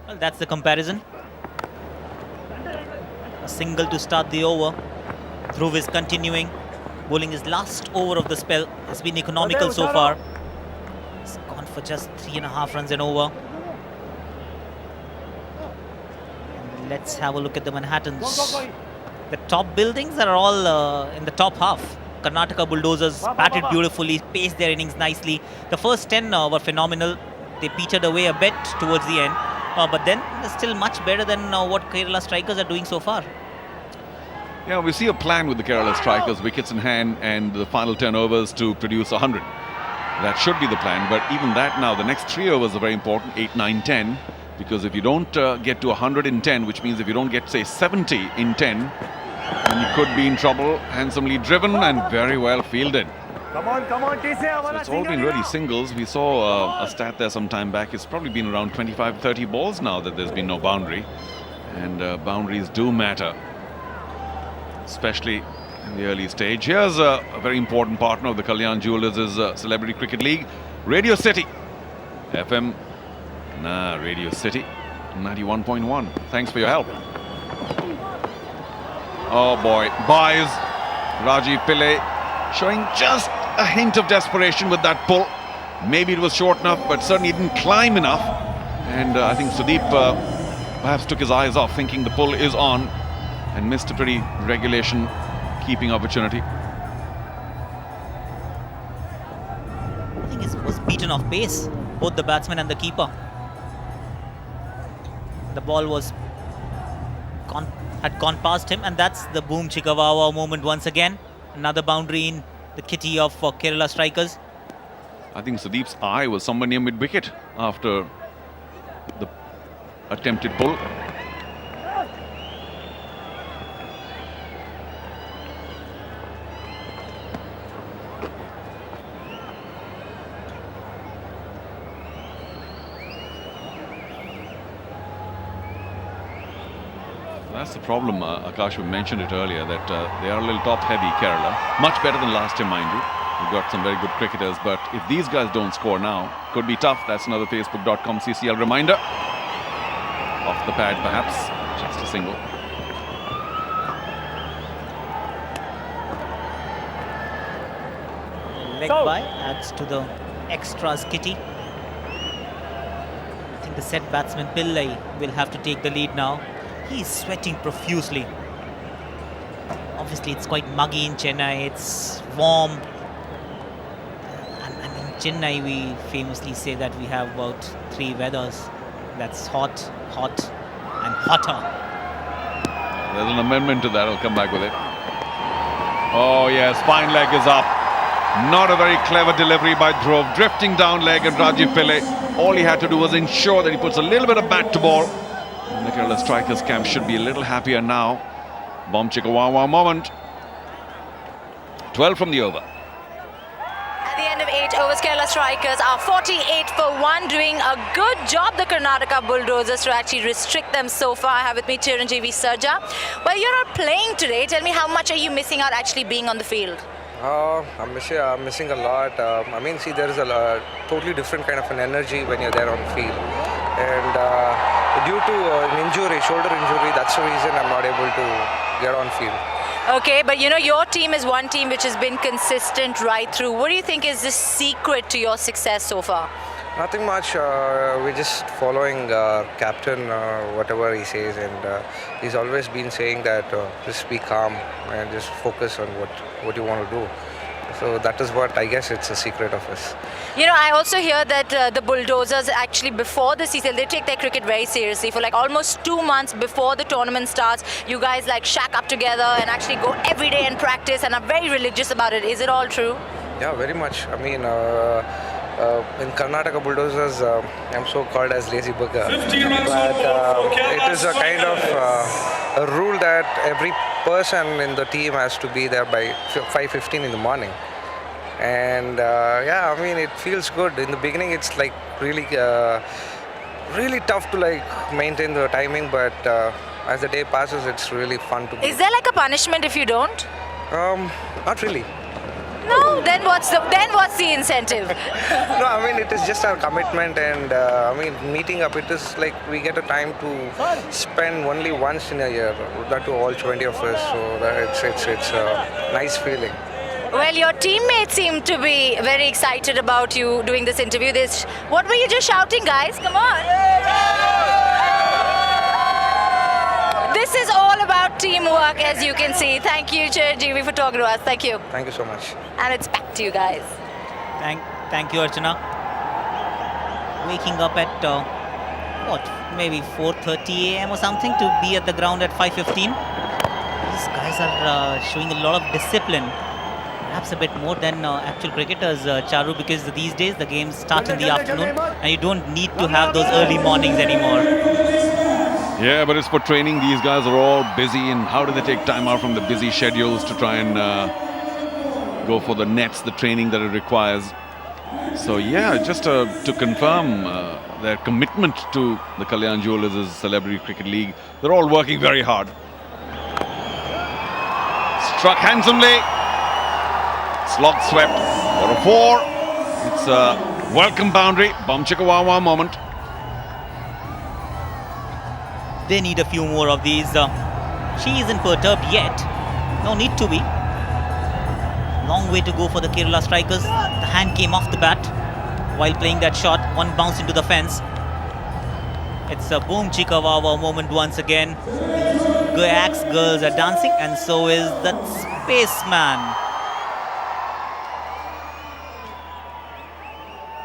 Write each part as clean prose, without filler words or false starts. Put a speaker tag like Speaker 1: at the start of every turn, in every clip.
Speaker 1: Well, that's the comparison. A single to start the over. Dhruv is continuing. Bowling his last over of the spell. Has been economical so far. He's gone for just 3.5 runs and over. And let's have a look at the Manhattans. The top buildings are all in the top half. Karnataka Bulldozers batted beautifully, paced their innings nicely. The first 10 were phenomenal. They petered away a bit towards the end. But then they're still much better than what Kerala strikers are doing so far.
Speaker 2: Yeah, we see a plan with the Kerala strikers, wickets in hand and the final 10 overs to produce 100. That should be the plan, but even that now, the next 3 overs are very important, 8, 9, 10. Because if you don't get to 100 in 10, which means if you don't get, say, 70 in 10, then you could be in trouble. Handsomely driven and very well fielded.
Speaker 3: Come on, TC.
Speaker 2: So it's all been really singles. We saw a stat there some time back. It's probably been around 25, 30 balls now that there's been no boundary. And boundaries do matter, especially in the early stage. Here's a very important partner of the Kalyan Jewellers' Celebrity Cricket League, Radio City. FM, Radio City, 91.1. Thanks for your help. Oh boy, buys Rajeev Pillai, showing just a hint of desperation with that pull. Maybe it was short enough, but certainly didn't climb enough. And I think Sudeep perhaps took his eyes off, thinking the pull is on, and missed a pretty regulation keeping opportunity.
Speaker 1: I think it was beaten off pace, both the batsman and the keeper. The ball had gone past him, and that's the boom chicka wow wow moment once again. Another boundary in the kitty of Kerala strikers.
Speaker 2: I think Sudeep's eye was somewhere near mid-wicket after the attempted pull. That's the problem, Akash, we mentioned it earlier, that they are a little top-heavy, Kerala. Much better than last year, mind you. We've got some very good cricketers, but if these guys don't score now, could be tough. That's another Facebook.com CCL reminder. Off the pad, perhaps. Just a single.
Speaker 1: Leg by adds to the extras kitty. I think the set batsman Pillai will have to take the lead now. He's sweating profusely. Obviously, it's quite muggy in Chennai. It's warm. And in Chennai, we famously say that we have about 3 weathers. That's hot, hot, and hotter.
Speaker 2: There's an amendment to that. I'll come back with it. Oh, yeah, spine leg is up. Not a very clever delivery by Dhruv. Drifting down leg and Rajeev Pillai. All he had to do was ensure that he puts a little bit of bat to ball. And the Kerala strikers camp should be a little happier now. Bomb chicka wow wow moment. 12 from the over.
Speaker 4: At the end of 8 overs, Kerala strikers are 48 for 1, doing a good job, the Karnataka Bulldozers, to actually restrict them so far. I have with me Chiranjeevi Sarja. Well, you're not playing today. Tell me, how much are you missing out actually being on the field?
Speaker 5: I'm missing a lot. I mean, see, there is a totally different kind of an energy when you're there on the field. And due to an injury, shoulder injury, that's the reason I'm not able to get on field.
Speaker 4: Okay, but you know, your team is one team which has been consistent right through. What do you think is the secret to your success so far?
Speaker 5: Nothing much. We're just following captain, whatever he says, and he's always been saying that just be calm and just focus on what you want to do. So that is what, I guess, it's a secret of us.
Speaker 4: You know, I also hear that the Bulldozers actually, before the CCL, they take their cricket very seriously. For like almost 2 months before the tournament starts, you guys like shack up together and actually go every day and practice and are very religious about it. Is it all true?
Speaker 5: Yeah, very much. I mean, in Karnataka Bulldozers, I'm so called as lazy bugger. But it is a kind of a rule that every person in the team has to be there by 5:15 in the morning. And yeah, I mean, it feels good. In the beginning, it's like really tough to like maintain the timing, but as the day passes, it's really fun to be.
Speaker 4: Is there like a punishment if you don't?
Speaker 5: Not really.
Speaker 4: No, then what's the incentive?
Speaker 5: No, I mean, it is just our commitment, and I mean, meeting up, it is like we get a time to spend only once in a year, that to all 20 of us, so that it's a nice feeling.
Speaker 4: Well, your teammates seem to be very excited about you doing this interview. What were you just shouting, guys? Come on. This is all about teamwork, as you can see. Thank you, Chiranjeevi, for talking to us. Thank you.
Speaker 5: Thank you so much.
Speaker 4: And it's back to you guys.
Speaker 1: Thank you, Archana. Waking up at maybe 4:30 a.m. or something to be at the ground at 5:15. These guys are showing a lot of discipline. Perhaps a bit more than actual cricketers, Charu, because these days the games start in the afternoon and you don't need to have those early mornings anymore.
Speaker 2: Yeah, but it's for training. These guys are all busy, and how do they take time out from the busy schedules to try and go for the nets, the training that it requires? So yeah, just to confirm their commitment to the Kalyan Jewellers Celebrity Cricket League, they're all working very hard. Struck handsomely. Slog swept for a 4. It's a welcome boundary. Bum chicka wow wow moment.
Speaker 1: They need a few more of these. She isn't perturbed yet. No need to be. Long way to go for the Kerala strikers. The hand came off the bat while playing that shot. One bounce into the fence. It's a boom chicka wow wow moment once again. The Axe girls are dancing, and so is that spaceman.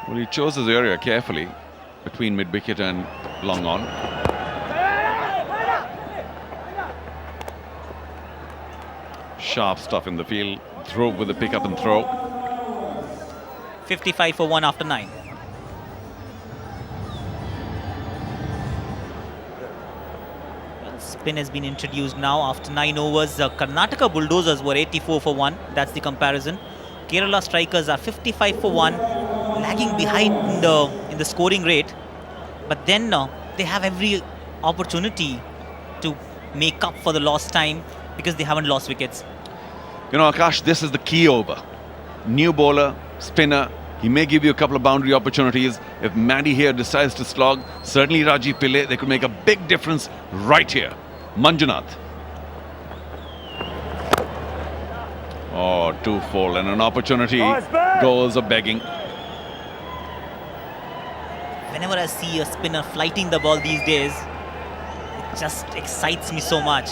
Speaker 2: Well, he chose his area carefully between mid-wicket and long on. Sharp stuff in the field. Throw with the pick up and throw.
Speaker 1: 55 for 1 after 9. Well, spin has been introduced now after 9 overs. Karnataka Bulldozers were 84 for 1. That's the comparison. Kerala strikers are 55 for 1. Lagging behind in the scoring rate, but then they have every opportunity to make up for the lost time because they haven't lost wickets.
Speaker 2: You know, Akash, this is the key over. New bowler, spinner, he may give you a couple of boundary opportunities. If Maddie here decides to slog, certainly Rajeev Pillai, they could make a big difference right here. Manjunath. Oh, 2 full, and an opportunity goes a begging.
Speaker 1: Whenever I see a spinner flighting the ball these days, it just excites me so much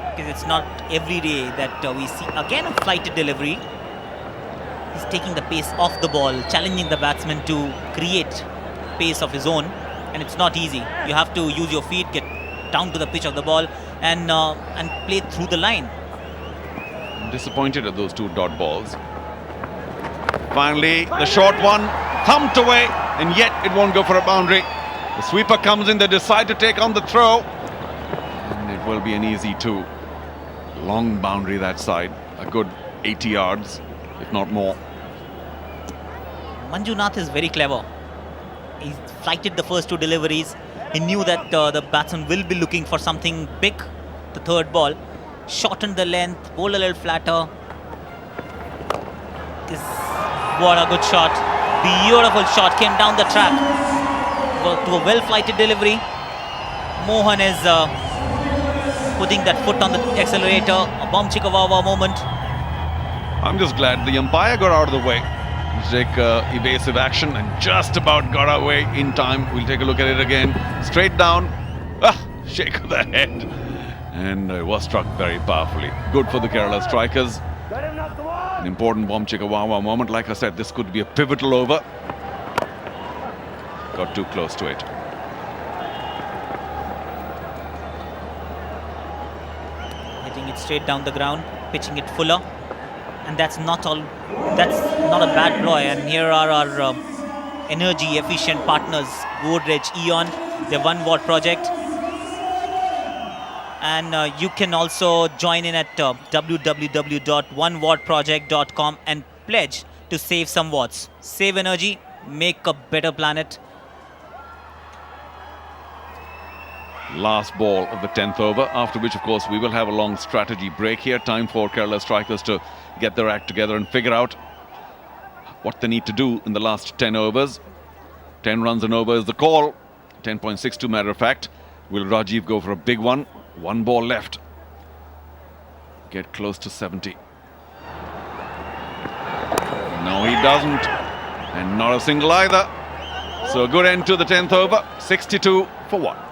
Speaker 1: because it's not every day that we see again a flighted delivery. He's taking the pace off the ball, challenging the batsman to create pace of his own, and it's not easy. You have to use your feet, get down to the pitch of the ball, and play through the line.
Speaker 2: I'm disappointed at those 2 dot balls. Finally, the short one thumped away, and yet it won't go for a boundary. The sweeper comes in, they decide to take on the throw, and it will be an easy 2. Long boundary that side, a good 80 yards, if not more.
Speaker 1: Manjunath is very clever. He flighted the first 2 deliveries. He knew that the batsman will be looking for something big. The third ball shortened the length, bowled a little flatter. What a good shot. Beautiful shot, came down the track to a well-flighted delivery. Mohan is putting that foot on the accelerator. A bomb chicka wow wow moment.
Speaker 2: I'm just glad the umpire got out of the way to take evasive action and just about got away in time. We'll take a look at it again. Straight down. Shake of the head. And it was struck very powerfully. Good for the Kerala strikers. An important bomb chicka wow wow moment. Like I said, this could be a pivotal over. Got too close to it.
Speaker 1: Hitting it straight down the ground, pitching it fuller. And that's not a bad ploy. And here are our energy efficient partners, Godrej, Eon, the One Watt project. And you can also join in at www.onewattproject.com and pledge to save some watts. Save energy, make a better planet.
Speaker 2: Last ball of the 10th over, after which, of course, we will have a long strategy break here. Time for Kerala strikers to get their act together and figure out what they need to do in the last 10 overs. 10 runs and over is the call. 10.62 matter of fact. Will Rajeev go for a big one? One ball left. Get close to 70. No, he doesn't. And not a single either. So a good end to the 10th over. 62 for 1.